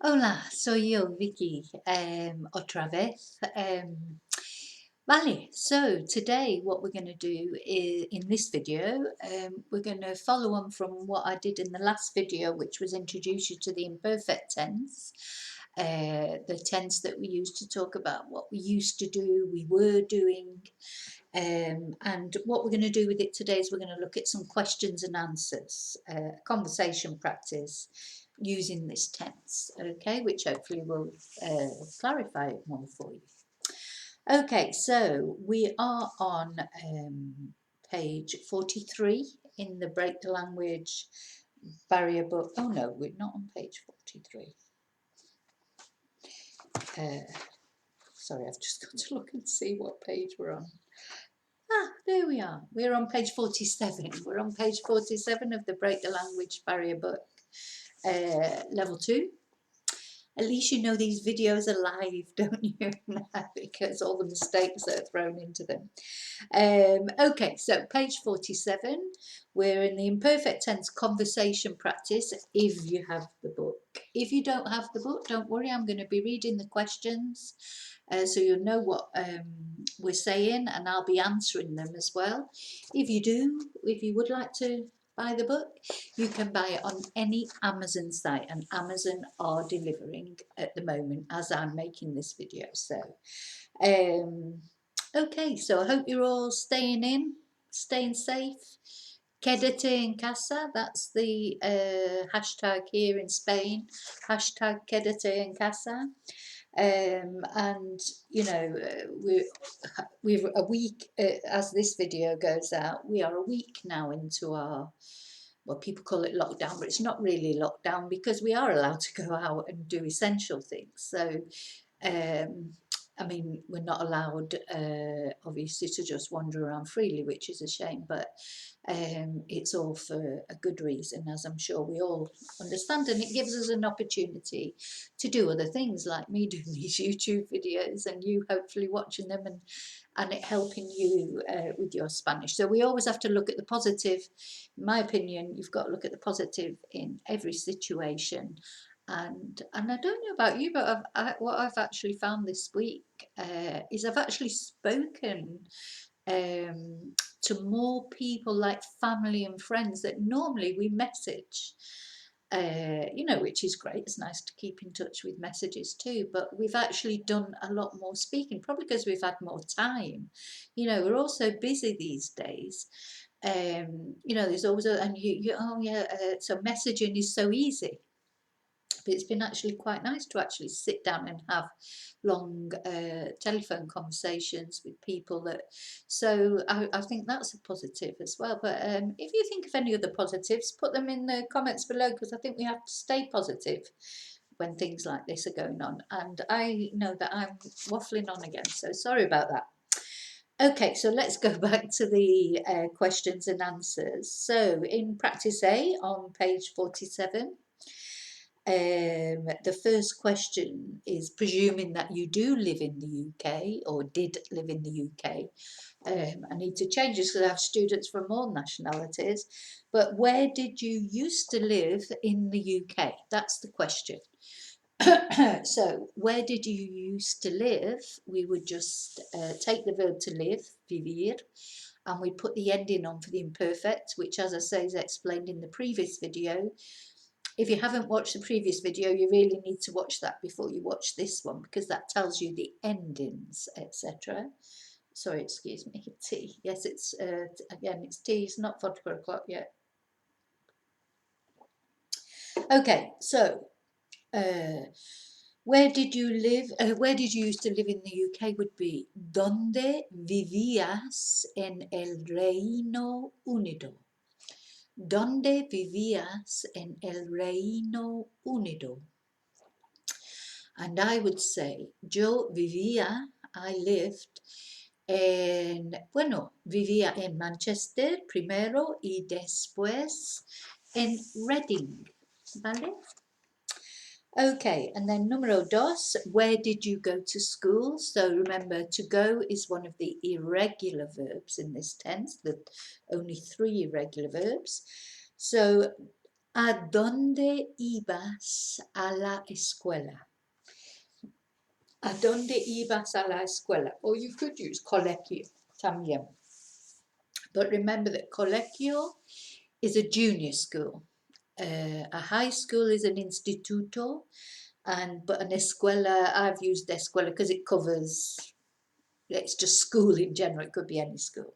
Hola, soy yo, Vicky, otra vez. Vale, so today what we're going to do is, in this video, we're going to follow on from what I did in the last video, which was introduce you to the imperfect tense, the tense that we used to talk about what we used to do, we were doing, and what we're going to do with it today is we're going to look at some questions and answers, conversation practice using this tense, okay, which hopefully will clarify it more for you. Okay, so we are on page 43 in the Break the Language Barrier book. Oh no, we're not on page 43. Sorry, I've just got to look and see what page we're on. There we are. We're on page 47. We're on page 47 of the Break the Language Barrier book, level 2. At least you know these videos are live, don't you? Because all the mistakes that are thrown into them. Okay, so page 47, we're in the imperfect tense conversation practice if you have the book. If you don't have the book, don't worry, I'm going to be reading the questions so you'll know what we're saying, and I'll be answering them as well. If you do, if you would like to buy the book, you can buy it on any Amazon site, and Amazon are delivering at the moment as I'm making this video. So okay, so I hope you're all staying safe. Quédate en casa, that's the hashtag here in Spain, hashtag quédate en casa. And you know, we're a week, as this video goes out, we are a week now into our, well, people call it lockdown, but it's not really lockdown because we are allowed to go out and do essential things. So I mean, we're not allowed, obviously, to just wander around freely, which is a shame, but it's all for a good reason, as I'm sure we all understand, and it gives us an opportunity to do other things, like me doing these YouTube videos and you hopefully watching them and it helping you with your Spanish. So we always have to look at the positive. In my opinion, you've got to look at the positive in every situation. And I don't know about you, but what I've actually found this week is I've actually spoken to more people, like family and friends, that normally we message. You know, which is great. It's nice to keep in touch with messages too, but we've actually done a lot more speaking, probably because we've had more time. You know, we're all so busy these days. You know, there's always and oh yeah, so messaging is so easy. But it's been actually quite nice to actually sit down and have long telephone conversations with people that, so I think that's a positive as well. But if you think of any other positives, put them in the comments below, because I think we have to stay positive when things like this are going on. And I know that I'm waffling on again, so sorry about that. Okay, so let's go back to the questions and answers. So in practice A on page 47, the first question is, presuming that you do live in the UK or did live in the UK. I need to change this because I have students from all nationalities. But where did you used to live in the UK? That's the question. So, where did you used to live? We would just take the verb to live, vivir, and we put the ending on for the imperfect, which, as I say, is explained in the previous video. If you haven't watched the previous video, you really need to watch that before you watch this one, because that tells you the endings, etc. Sorry, excuse me, tea. Yes, it's again, it's tea. It's not 4 o'clock yet. Okay, so where did you live? Where did you used to live in the UK? Would be ¿Dónde vivías en el Reino Unido? ¿Dónde vivías en el Reino Unido? And I would say, yo vivía, I lived vivía en Manchester primero y después en Reading, ¿vale? Okay, and then número dos, where did you go to school? So remember, to go is one of the irregular verbs in this tense, only 3 irregular verbs. So ¿A dónde ibas a la escuela? ¿A dónde ibas a la escuela? Or you could use colegio también. But remember that colegio is a junior school. A high school is an instituto, but an escuela, I've used escuela because it covers, it's just school in general, it could be any school.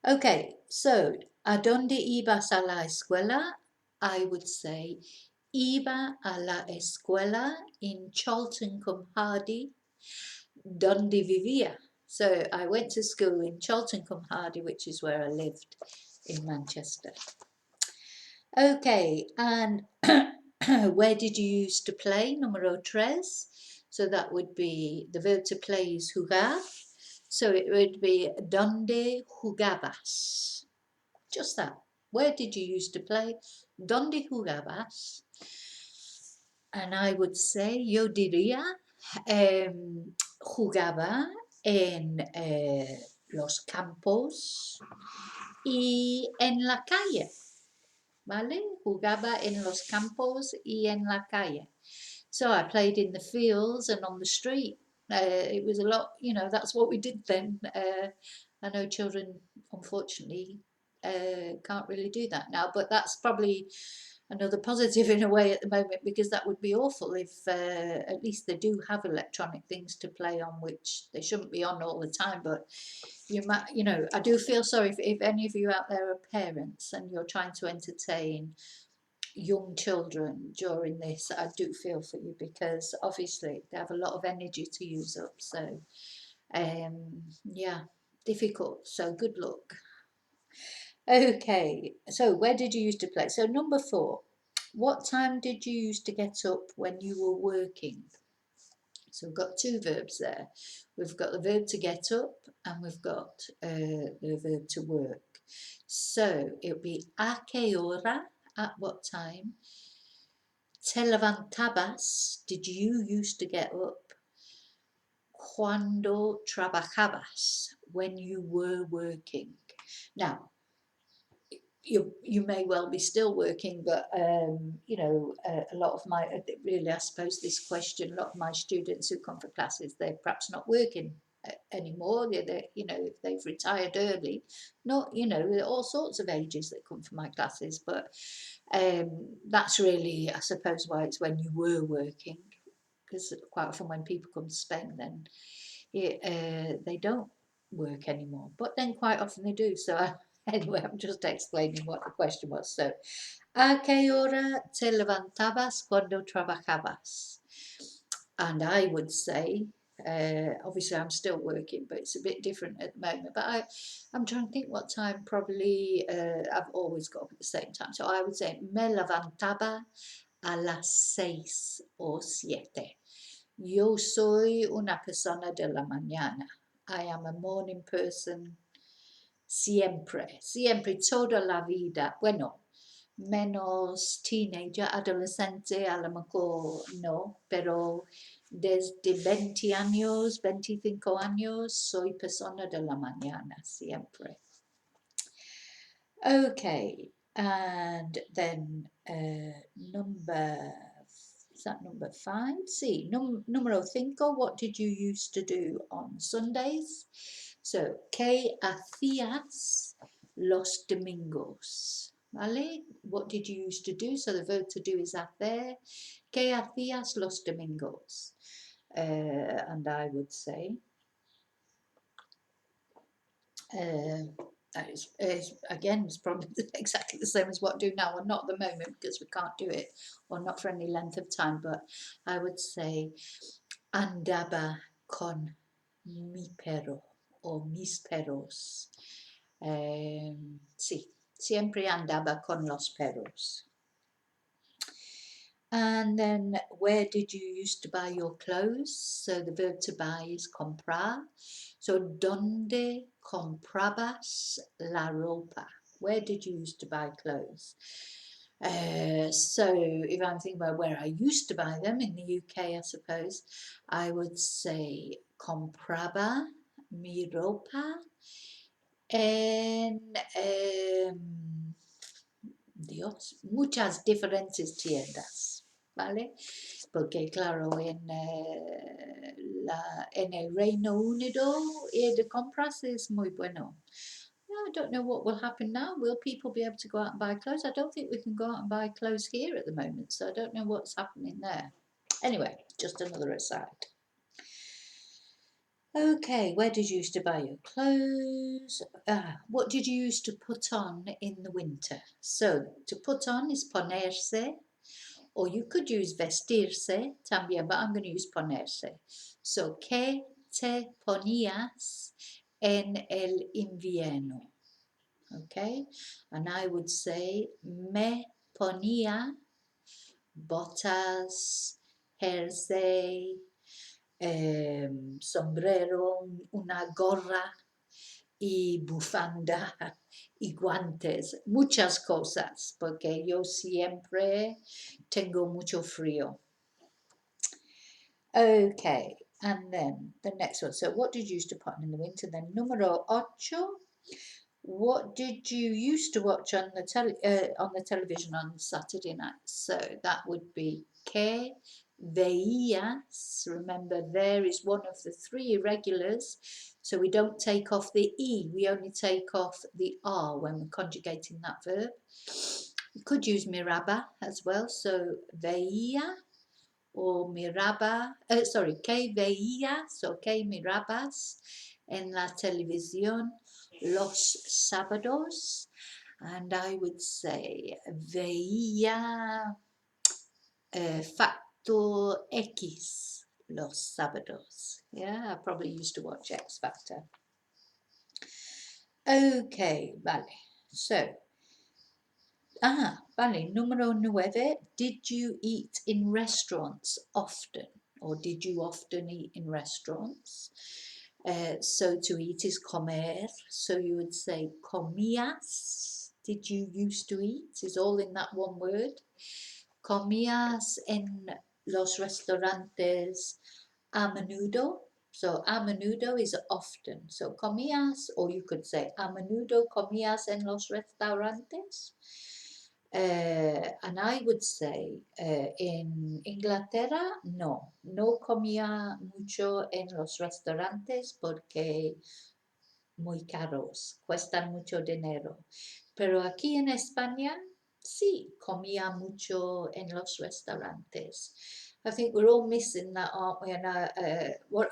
Okay, so, ¿a dónde ibas a la escuela? I would say, iba a la escuela in Charlton-cum-Hardy, donde vivía. So I went to school in Charlton-cum-Hardy, which is where I lived in Manchester. Okay, and where did you used to play? Número tres. So that would be, the verb to play is jugar. So it would be, ¿dónde jugabas? Just that. Where did you used to play? ¿Dónde jugabas? And I would say, yo diría, jugaba en los campos y en la calle, ¿vale? Jugaba en los campos y en la calle. So I played in the fields and on the street. It was a lot, that's what we did then. I know children, unfortunately, can't really do that now, but that's probably another positive in a way at the moment, because that would be awful if at least they do have electronic things to play on, which they shouldn't be on all the time. But I do feel sorry if any of you out there are parents and you're trying to entertain young children during this. I do feel for you, because obviously they have a lot of energy to use up. So yeah, difficult. So good luck. Okay, so where did you used to play? So number 4, what time did you used to get up when you were working? So we've got 2 verbs there. We've got the verb to get up and we've got the verb to work. So it would be a qué hora, at what time? Te levantabas, did you used to get up? Cuando trabajabas, when you were working. Now, you may well be still working, but a lot of my, really, I suppose this question, a lot of my students who come for classes, they're perhaps not working anymore. If they've retired early, not, there are all sorts of ages that come for my classes, but that's really, I suppose, why it's when you were working, because quite often when people come to Spain, then they don't work anymore, but then quite often they do. So anyway, I'm just explaining what the question was. So, ¿a qué hora te levantabas cuando trabajabas? And I would say, obviously I'm still working, but it's a bit different at the moment. But I'm trying to think what time. Probably I've always got up at the same time. So I would say, me levantaba a las 6 o 7. Yo soy una persona de la mañana. I am a morning person. Siempre, toda la vida. Bueno, menos teenager, adolescente, a lo mejor no, pero desde 20 años, 25 años, soy persona de la mañana, siempre. Okay, and then is that number 5? See, número 5, what did you used to do on Sundays? So, ¿qué hacías los domingos? ¿Vale? What did you used to do? So the verb to do is hacer. ¿Qué hacías los domingos? And I would say, again, it's probably exactly the same as what I do now, or not at the moment because we can't do it, or not for any length of time, but I would say, andaba con mi perro, or mis perros. Sí, siempre andaba con los perros. And then, where did you used to buy your clothes? So the verb to buy is comprar. So, ¿dónde comprabas la ropa? Where did you used to buy clothes? So if I'm thinking about where I used to buy them, in the UK, I suppose, I would say compraba mi ropa en Dios, muchas diferentes tiendas, ¿vale? Porque claro, en el Reino Unido ir de compras es muy bueno. I don't know what will happen now. Will people be able to go out and buy clothes? I don't think we can go out and buy clothes here at the moment, so I don't know what's happening there. Anyway, just another aside. Okay, where did you used to buy your clothes? What did you used to put on in the winter? So, to put on is ponerse, or you could use vestirse también, but I'm going to use ponerse. So, ¿qué te ponías en el invierno? Okay, and I would say me ponía botas, jersey, sombrero, una gorra y bufanda y guantes, muchas cosas, porque yo siempre tengo mucho frío. Okay, and then the next one. So what did you used to put on in the winter? Then número 8. What did you used to watch on the television on Saturday night? So that would be ¿qué veías? Remember, there is one of the 3 irregulars, so we don't take off the E, we only take off the R when we're conjugating that verb. You could use miraba as well, so veía o miraba, ¿qué veías o qué mirabas en la televisión los sábados? And I would say veía Factor X los sábados. Yeah, I probably used to watch X Factor. Okay, vale. So, vale, número 9. Did you eat in restaurants often? Or did you often eat in restaurants? So to eat is comer. So you would say comías. Did you used to eat? Is all in that one word. Comías en los restaurantes a menudo. So a menudo is often. So comías, or you could say a menudo comías en los restaurantes. And I would say in Inglaterra, no comía mucho en los restaurantes porque muy caros, cuestan mucho dinero. Pero aquí en España, sí, comía mucho en los restaurantes. I think we're all missing that, aren't we? And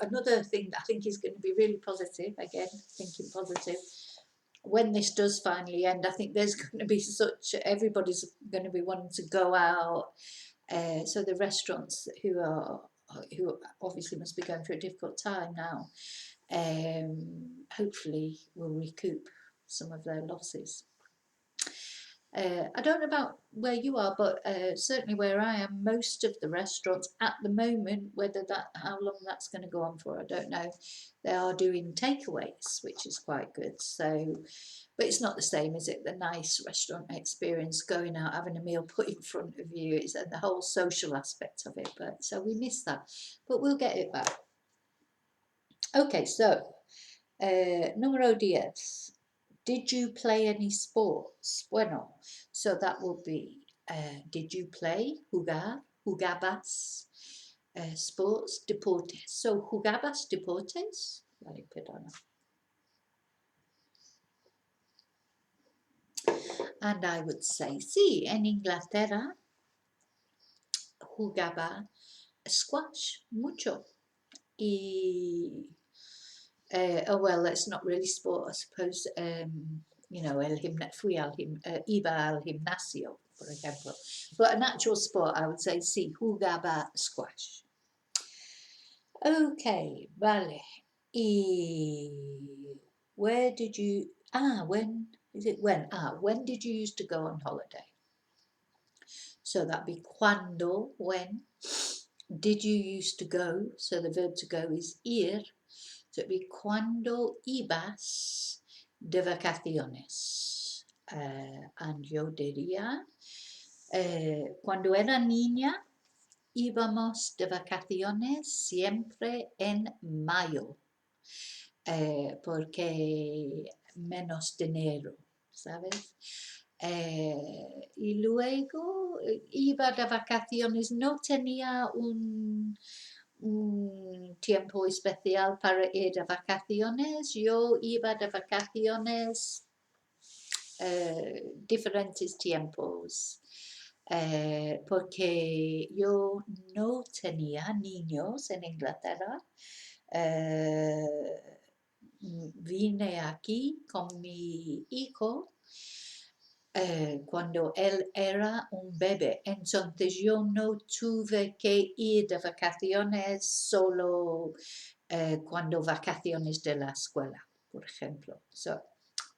another thing that I think is going to be really positive, again, thinking positive, when this does finally end, I think there's going to be everybody's going to be wanting to go out. So the restaurants who obviously must be going through a difficult time now, hopefully will recoup some of their losses. I don't know about where you are, but certainly where I am, most of the restaurants at the moment, how long that's going to go on for, I don't know. They are doing takeaways, which is quite good. So, but it's not the same, is it? The nice restaurant experience, going out, having a meal put in front of you, and the whole social aspect of it. But so we miss that, but we'll get it back. Okay, so número 10. Did you play any sports? Bueno, so that will be, did you play? Jugar, jugabas, sports, deportes. So, jugabas deportes? Vale, perdona. And I would say, sí, en Inglaterra jugaba squash mucho. Oh well, that's not really sport, I suppose. Iba al gimnasio, por ejemplo. But an actual sport, I would say, sí, jugaba squash. Okay, vale. Y where did you, when did you used to go on holiday? So that'd be cuando, when. Did you used to go? So the verb to go is ir. So it'd be cuando ibas de vacaciones. And yo diría, cuando era niña, íbamos de vacaciones siempre en mayo, porque menos dinero, ¿sabes? Y luego iba de vacaciones, no tenía un tiempo especial para ir de vacaciones. Yo iba de vacaciones diferentes tiempos. Porque yo no tenía niños en Inglaterra. Vine aquí con mi hijo cuando él era un bebé, entonces yo no tuve que ir de vacaciones solo cuando vacaciones de la escuela, por ejemplo. So,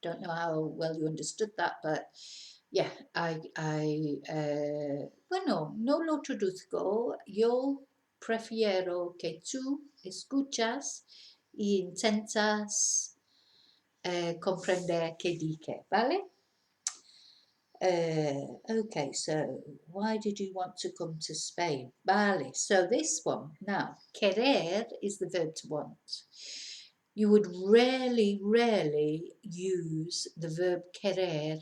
don't know how well you understood that, but yeah, bueno, no lo traduzco, yo prefiero que tú escuchas e intentas comprender qué dije, ¿vale? Okay, so why did you want to come to Spain? Vale, so this one now, querer is the verb to want. You would rarely use the verb querer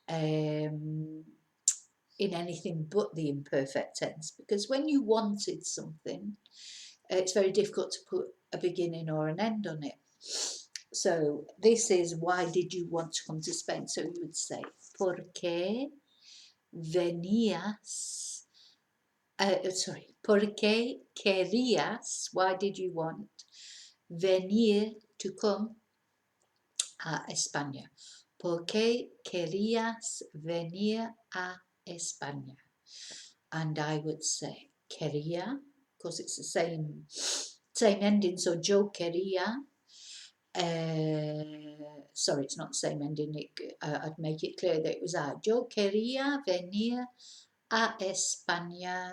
in anything but the imperfect tense, because when you wanted something, it's very difficult to put a beginning or an end on it. So this is why did you want to come to Spain? So you would say, ¿por qué venías? ¿Por qué querías? Why did you want venir to come a España? ¿Por qué querías venir a España? And I would say quería, because it's the same ending. So yo quería. Sorry, it's not the same ending. I'd make it clear that it was I. Yo quería venir a España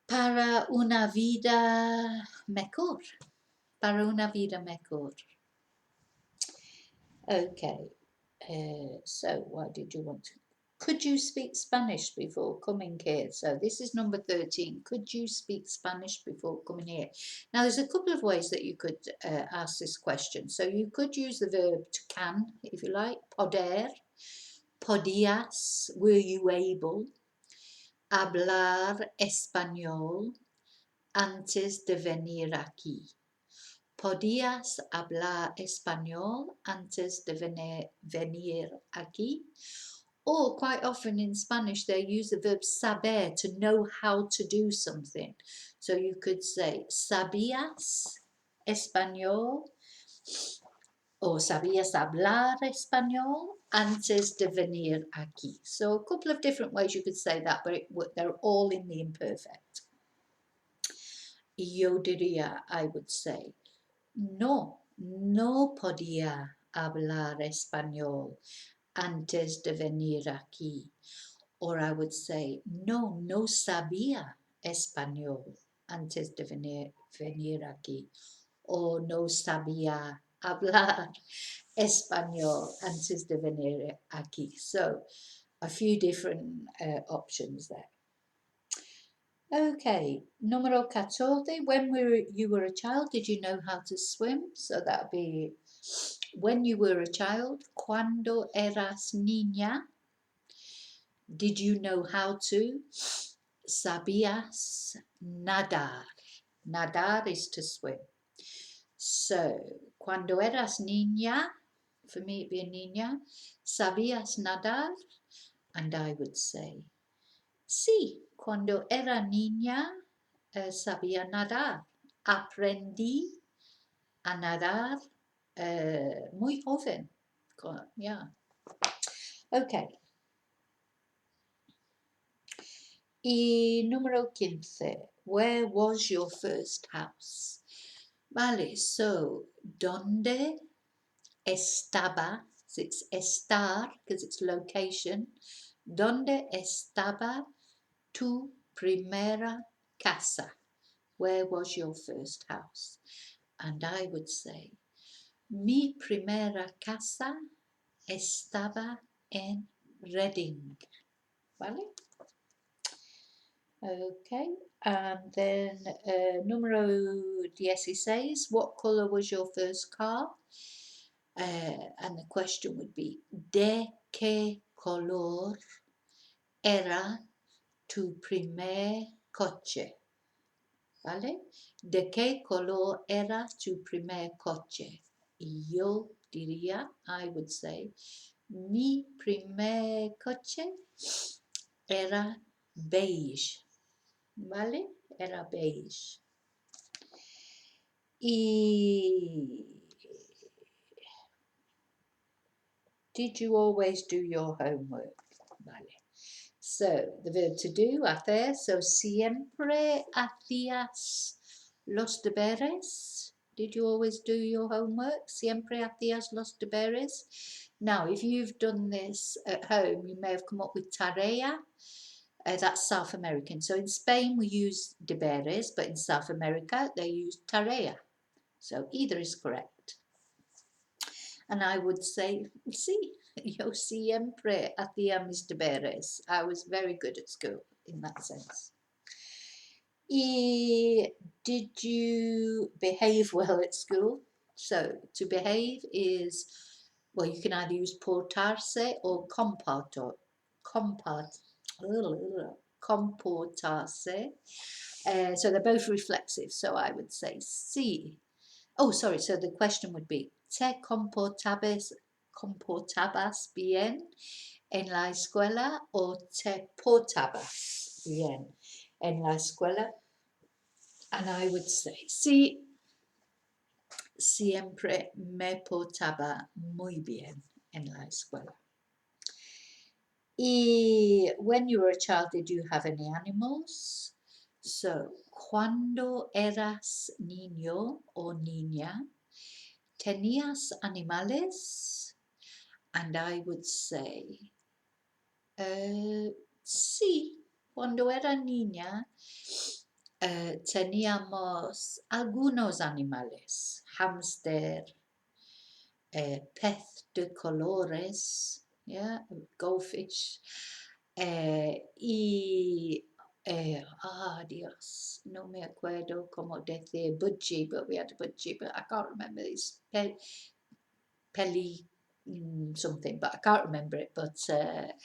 para una vida mejor. Para una vida mejor. Okay. So why did you want to? Could you speak Spanish before coming here? So this is number 13. Could you speak Spanish before coming here? Now there's a couple of ways that you could ask this question. So you could use the verb to can, if you like. Poder, podías, were you able? Hablar español antes de venir aquí. ¿Podías hablar español antes de venir aquí? Or quite often in Spanish they use the verb saber, to know how to do something. So you could say, ¿sabías español? Or ¿sabías hablar español antes de venir aquí? So a couple of different ways you could say that, but they're all in the imperfect. Yo diría, I would say, no podía hablar español antes de venir aquí. Or I would say, no sabía español antes de venir aquí. O no sabía hablar español antes de venir aquí. So a few different options there. Okay, número 14. When you were a child, did you know how to swim? So that would be when you were a child. Cuando eras niña, did you know how to? ¿Sabías nadar? Nadar is to swim. So, cuando eras niña, for me it'd be a niña, ¿sabías nadar? And I would say, sí, cuando era niña, sabía nadar. Aprendí a nadar muy joven. Yeah. Okay. Y número 15. Where was your first house? Vale, so, ¿dónde estaba? So it's estar, because it's location. ¿Dónde estaba tu primera casa? Where was your first house? And I would say, mi primera casa estaba en Reading. ¿Vale? Okay, and then número 16, what colour was your first car? And the question would be, ¿de qué color era tu primer coche? ¿Vale? ¿De qué color era tu primer coche? Y yo diría, I would say, mi primer coche era beige. ¿Vale? Era beige. Y did you always do your homework? Vale. So, the verb to do, hacer. So, siempre hacías los deberes. Did you always do your homework? Siempre hacías los deberes. Now, if you've done this at home, you may have come up with tarea. That's South American. So in Spain, we use deberes, but in South America, they use tarea. So either is correct. And I would say, sí, yo siempre hacía mis deberes. I was very good at school in that sense. Y did you behave well at school? So to behave is, well, you can either use portarse or comportarse. So they're both reflexive. So I would say sí. Oh, sorry. So the question would be, ¿te comportabas bien en la escuela o te portabas bien en la escuela? And I would say, sí, siempre me portaba muy bien en la escuela. Y when you were a child, did you have any animals? So, cuando eras niño o niña, ¿tenías animales? And I would say, sí, cuando era niña, teníamos algunos animales, hámster, pez de colores, yeah, goldfish, y Dios, no me acuerdo cómo decir budgie, but we had a budgie, but I can't remember this peli something, but I can't remember it. But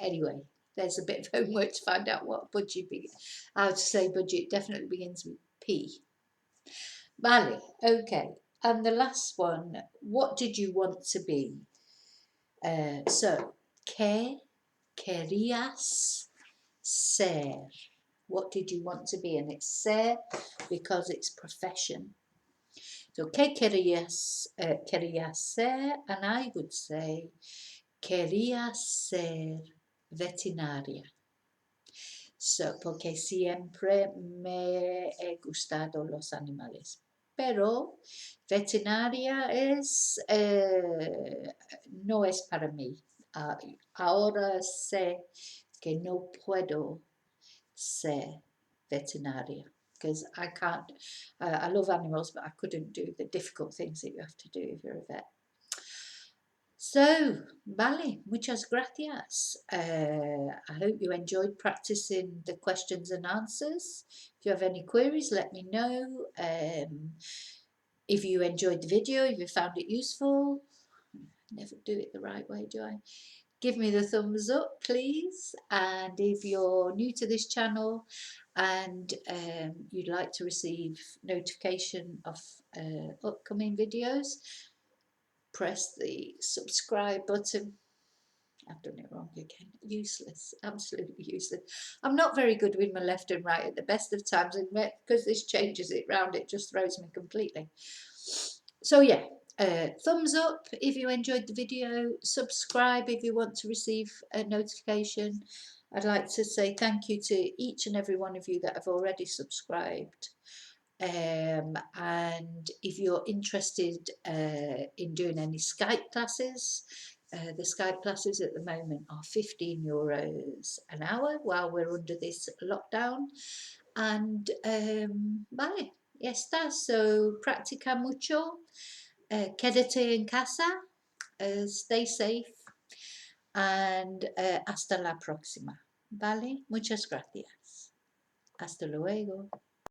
anyway, there's a bit of homework to find out what budgie how to say budgie. It definitely begins with P. Vale, okay. And the last one, what did you want to be? So, ¿qué querías ser? What did you want to be? And it's ser because it's profession. So, ¿qué querías ser? And I would say, quería ser veterinaria. So, porque siempre me he gustado los animales. Pero veterinaria no es para mí. Ahora sé que no puedo ser veterinaria because I can't. I love animals, but I couldn't do the difficult things that you have to do if you're a vet. So, vale, muchas gracias. I hope you enjoyed practicing the questions and answers. If you have any queries, let me know. If you enjoyed the video, if you found it useful, never do it the right way, do I? Give me the thumbs up, please. And if you're new to this channel and you'd like to receive notification of upcoming videos, press the subscribe button. I've done it wrong again. Useless, absolutely useless. I'm not very good with my left and right at the best of times, and because this changes it round, it just throws me completely. So yeah, thumbs up if you enjoyed the video, subscribe if you want to receive a notification. I'd like to say thank you to each and every one of you that have already subscribed. And if you're interested in doing any Skype classes, the Skype classes at the moment are €15 an hour while we're under this lockdown. And vale, ya está. So practica mucho, quédate en casa, stay safe, and hasta la próxima. Vale, muchas gracias. Hasta luego.